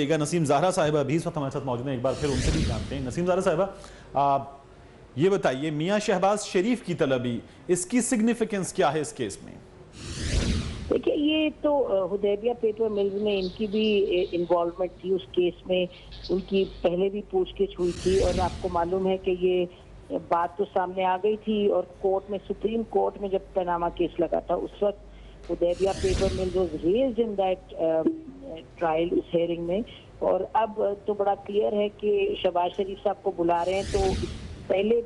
नसीम ज़हरा साहिबा भी इस वक्त हमारे साथ मौजूद हैं। एक बार फिर उनसे भी जानते हैं। नसीम ज़हरा साहिबा, ये बताइए, मियां शहबाज शरीफ की तलबी, इसकी सिग्निफिकेंस क्या है इस केस में? देखिए, ये तो हुदैबिया पेपर मिल्स में इनकी भी इन्वॉल्वमेंट थी उस केस में। उनकी पहले भी पूछगिछ हुई थी और आपको मालूम है कि ये बात तो सामने आ गई थी और कोर्ट में, सुप्रीम कोर्ट में जब पनामा केस लगा था, उस वक्त Hudaibiya paper mills was raised in that trial, उस हेयरिंग में। और अब तो बड़ा क्लियर है कि शहबाज शरीफ साहब को बुला रहे हैं। तो पहले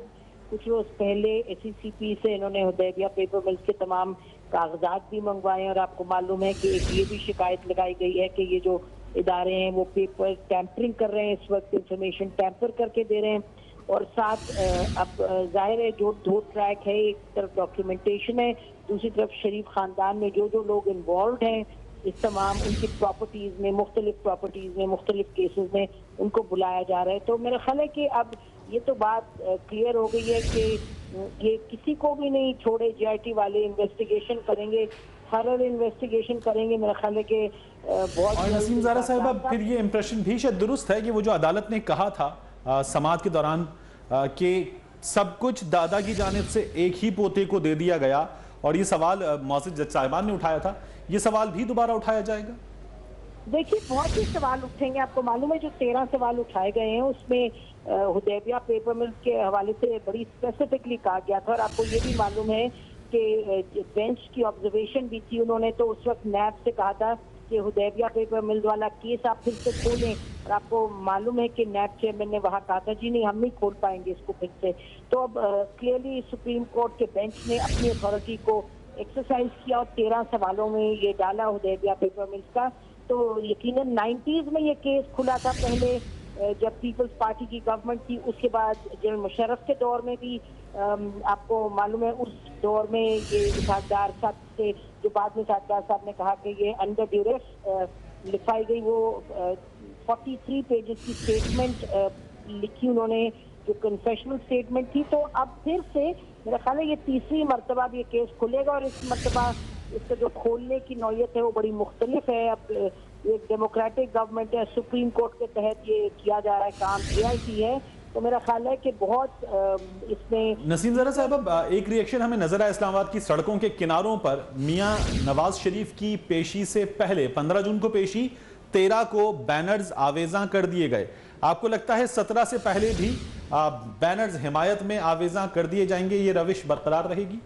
कुछ रोज पहले SECP से इन्होंने हुदैबिया पेपर मिल्स के तमाम कागजात भी मंगवाए और आपको मालूम है कि एक ये भी शिकायत लगाई गई है कि ये जो इदारे हैं वो पेपर टैंपरिंग कर रहे हैं, इस वक्त इंफॉर्मेशन टैंपर करके दे रहे हैं। और साथ अब जाहिर है जो दो ट्रैक है, एक तरफ डॉक्यूमेंटेशन है, दूसरी तरफ शरीफ खानदान में जो जो लोग इन्वॉल्व हैं इस तमाम उनकी प्रॉपर्टीज में, मुख्तलिफ प्रॉपर्टीज में, मुख्तलिफ केसेस में उनको बुलाया जा रहा है। तो मेरा ख्याल है कि अब ये तो बात क्लियर हो गई है कि ये किसी को भी नहीं छोड़े, JIT वाले इन्वेस्टिगेशन करेंगे, थरल इन्वेस्टिगेशन करेंगे। मेरा ख्याल है कि बहुत। और नसीम ज़हरा साहिबा, फिर ये इंप्रेशन भी शायद दुरुस्त है कि वो जो अदालत ने कहा था समाअत के दौरान कि सब कुछ दादा की जानिब से एक ही पोते को दे दिया गया, और ये सवाल मौजूद जज साहिबान ने उठाया था, ये सवाल भी दोबारा उठाया जाएगा? देखिए, बहुत से सवाल उठेंगे। आपको मालूम है जो 13 सवाल उठाए गए हैं उसमें हुदैबिया पेपर मिल्स के हवाले से बड़ी स्पेसिफिकली कहा गया था। और आपको ये भी मालूम है कि बेंच की ऑब्जर्वेशन भी थी। उन्होंने तो उस वक्त नैब से कहा था कि हुदैबिया पेपर मिल्स वाला केस आप फिर से खोलें, और आपको मालूम है कि नैब चेयरमैन ने वहाँ कहा था जी नहीं, हम नहीं खोल पाएंगे इसको फिर से। तो अब क्लियरली सुप्रीम कोर्ट के बेंच ने अपनी अथॉरिटी को एक्सरसाइज किया और 13 सवालों में ये डाला हुदैबिया पेपर मिल्स का। तो यकीनन 90s में ये केस खुला था, पहले जब पीपल्स पार्टी की गवर्नमेंट थी, उसके बाद जनरल मुशर्रफ के दौर में भी आपको मालूम है उस दौर में ये इसाकदार साहब से, जो बाद में इसाकदार साहब ने कहा कि ये अंडर ड्यूरेस लिखाई गई, वो 43 पेजेस की स्टेटमेंट लिखी उन्होंने, जो कन्फेशनल स्टेटमेंट थी। तो अब फिर से मेरा ख्याल है ये तीसरी मरतबा ये केस खुलेगा, और इस मरतबा इसका जो खोलने की नौयत है वो बड़ी मुख्तलिफ है। अब एक डेमोक्रेटिक गवर्नमेंट है, सुप्रीम कोर्ट के तहत ये किया जा रहा है काम, JIT है। तो मेरा ख्याल है कि बहुत इसमें। नसीम ज़हरा साहब, एक रिएक्शन हमें नजर आया इस्लामाबाद की सड़कों के किनारों पर मियां नवाज शरीफ की पेशी से पहले 15 जून को पेशी, 13 को बैनर्स आवेजा कर दिए गए। आपको लगता है 17 से पहले भी बैनर्स हिमायत में आवेजा कर दिए जाएंगे, ये रविश बरकरार रहेगी?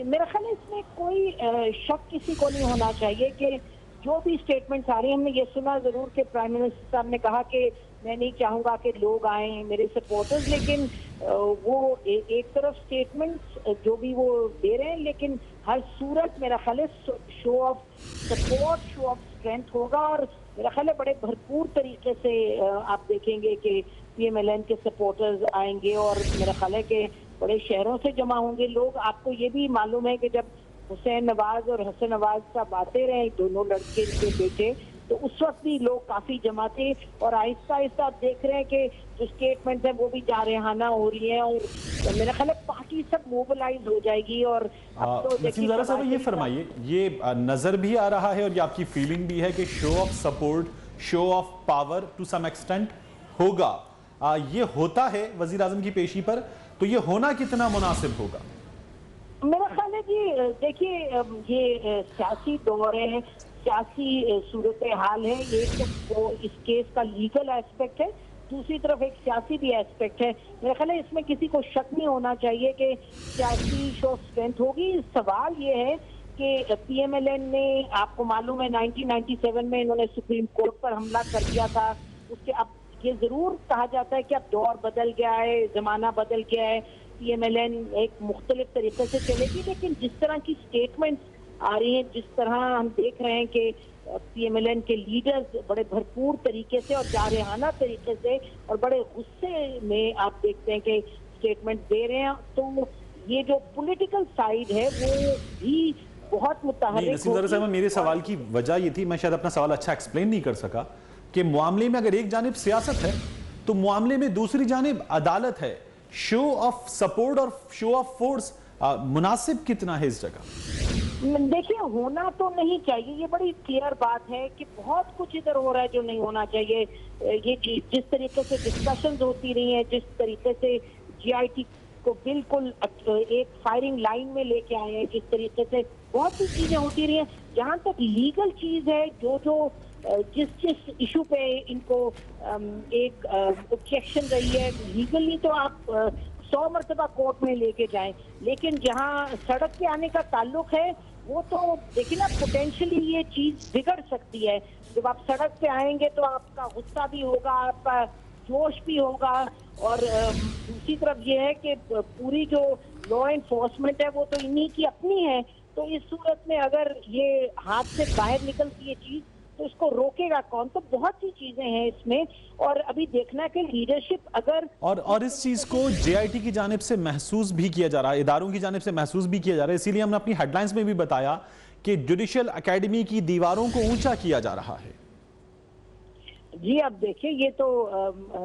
मेरा ख्याल है इसमें कोई शक किसी को नहीं होना चाहिए कि जो भी स्टेटमेंट्स आ रही हैं, हमने ये सुना जरूर कि प्राइम मिनिस्टर साहब ने कहा कि मैं नहीं चाहूंगा कि लोग आए मेरे सपोर्टर्स, लेकिन वो एक तरफ स्टेटमेंट्स जो भी वो दे रहे हैं, लेकिन हर सूरत मेरा ख्याल है show of support, show of strength होगा। और मेरा ख्याल है बड़े भरपूर तरीके से आप देखेंगे कि PMLN के सपोर्टर्स आएंगे, और मेरा ख्याल है कि बड़े शहरों से जमा होंगे लोग। आपको ये भी मालूम है कि जब हुसैन नवाज और हसन नवाज साहब आते रहे, दोनों लड़के के बेटे, तो उस वक्त भी लोग काफी जमा थे। और आहिस्ता आहिस्ता आप देख रहे हैं कि जो स्टेटमेंट है वो भी जारहाना हो रही है, और मेरा ख्याल है पार्टी सब मोबिलाइज हो जाएगी। और अब तो नसीम ज़हरा साहब, ये फरमाइए, ये नजर भी आ रहा है और ये आपकी फीलिंग भी है कि show of support, show of power to some extent होगा, ये होता है वजीर आजम की पेशी पर, तो ये होना कितना मुनासिब होगा? मेरा ख्याल है कि देखिए, ये सियासी दौर है, सियासी सूरत हाल है। ये तो इस केस का लीगल एस्पेक्ट है, दूसरी तरफ एक सियासी भी एस्पेक्ट है। मेरा ख्याल है इसमें किसी को शक नहीं होना चाहिए कि सियासी शो स्ट्रेंथ होगी। सवाल ये है कि PMLN ने, आपको मालूम है 1997 में इन्होंने सुप्रीम कोर्ट पर हमला कर दिया था। उसके अब ये जरूर कहा जाता है कि अब दौर बदल गया है, जमाना बदल गया है, PMLN एक मुख्तलिफ तरीके से चलेगी। लेकिन जिस तरह की स्टेटमेंट्स आ रही हैं, जिस तरह हम देख रहे हैं कि PMLN के लीडर्स बड़े भरपूर तरीके से और जारहाना तरीके से और बड़े गुस्से में आप देखते हैं कि स्टेटमेंट दे रहे हैं, तो ये जो पॉलिटिकल साइड है वो भी बहुत मुतहर्रिक। नसीम ज़हरा साहब, मेरे सवाल की वजह ये थी, मैं शायद अपना सवाल अच्छा एक्सप्लेन नहीं कर सका, कि मामले में अगर एक जानिब सियासत है तो मामले में दूसरी जानिब अदालत है। शो ऑफ सपोर्ट और शो ऑफ फोर्स मुनासिब कितना है इस जगह? देखिए, होना तो नहीं चाहिए, ये बड़ी क्लियर बात है कि बहुत कुछ इधर हो रहा है जो नहीं होना चाहिए। ये जिस तरीके से डिस्कशंस होती रही हैं, जिस तरीके से जीआईटी को बिल्कुल एक फायरिंग लाइन में लेके आए हैं, जिस तरीके से बहुत सी चीजें होती रही हैं, जहां तक लीगल चीज है, जो जिस इशू पे इनको एक ऑब्जेक्शन रही है, लीगली तो आप 100 मरतबा कोर्ट में लेके जाएं, लेकिन जहां सड़क पे आने का ताल्लुक है, वो तो देखिए ना, पोटेंशियली ये चीज बिगड़ सकती है। जब आप सड़क पे आएंगे तो आपका गुस्सा भी होगा, आपका जोश भी होगा, और दूसरी तरफ ये है कि पूरी जो लॉ एनफोर्समेंट है वो तो इन्हीं की अपनी है। तो इस सूरत में अगर ये हाथ से बाहर निकलती है चीज, तो इसको रोकेगा कौन? तो बहुत सी चीजें हैं इसमें, और अभी देखना कि लीडरशिप अगर और इस चीज को जेआईटी की जानिब से महसूस भी किया जा रहा है, इदारों की जानिब से महसूस भी किया जा रहा है। इसीलिए हमने अपनी हेडलाइंस में भी बताया कि जुडिशियल एकेडमी की दीवारों को ऊंचा किया जा रहा है। जी, अब देखिए, ये तो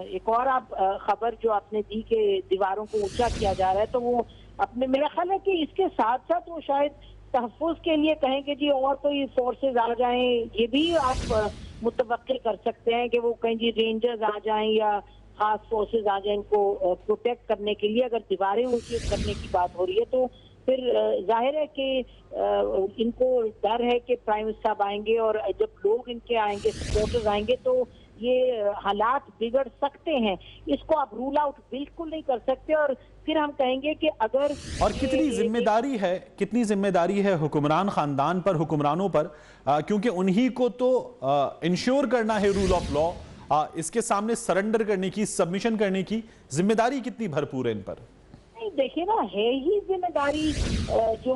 एक और आप खबर जो आपने दी कि दीवारों को ऊंचा किया जा रहा है, तो वो अपने, मेरा ख्याल है कि इसके साथ साथ वो शायद तहफ़्फ़ुज़ के लिए कहेंगे जी और तो ये फोर्सेज आ जाएं, ये भी आप मुतवक्किल कर सकते हैं कि वो कहें जी रेंजर्स आ जाएं या खास फोर्सेज आ जाएं इनको प्रोटेक्ट करने के लिए। अगर दीवारें ऊंची करने की बात हो रही है तो फिर जाहिर है कि इनको डर है कि प्राइम मिनिस्टर साहब आएंगे, और जब लोग इनके आएंगे, सपोर्टर्स आएंगे, तो ये हालात बिगड़ सकते हैं। इसको आप रूल आउट बिल्कुल नहीं कर सकते, और फिर हम कहेंगे कि अगर और कितनी जिम्मेदारी है हुक्मरान खानदान पर, हुक्मरानों पर, क्योंकि उन्हीं को तो इंश्योर करना है रूल ऑफ लॉ। इसके सामने सरेंडर करने की, सबमिशन करने की जिम्मेदारी कितनी भरपूर है इन पर? देखिए ना, है ही जिम्मेदारी जो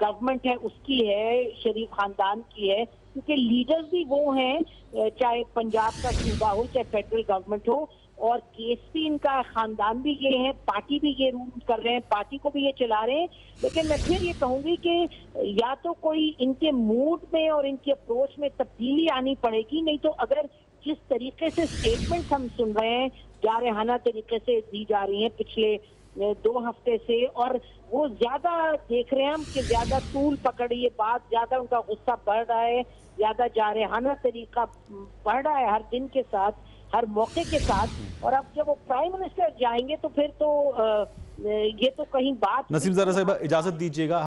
गवर्नमेंट है उसकी है, शरीफ खानदान की है, क्योंकि लीडर्स भी वो हैं, चाहे पंजाब का सूबा हो, चाहे फेडरल गवर्नमेंट हो, और केस भी इनका खानदान भी ये है, पार्टी भी ये रूल कर रहे हैं, पार्टी को भी ये चला रहे हैं। लेकिन मैं फिर ये कहूंगी कि या तो कोई इनके मूड में और इनकी अप्रोच में तब्दीली आनी पड़ेगी, नहीं तो अगर जिस तरीके से स्टेटमेंट हम सुन रहे हैं, जारहाना तरीके से दी जा रही हैं पिछले 2 हफ्ते से, और वो ज्यादा देख रहे हैं हम कि ज्यादा तूल पकड़, ये बात ज्यादा, उनका गुस्सा बढ़ रहा है, ज्यादा जारहाना तरीका बढ़ रहा है हर दिन के साथ, हर मौके के साथ। और अब जब वो प्राइम मिनिस्टर जाएंगे तो फिर तो ये तो कहीं बात। नसीम ज़रा साहिबा, इजाजत दीजिएगा।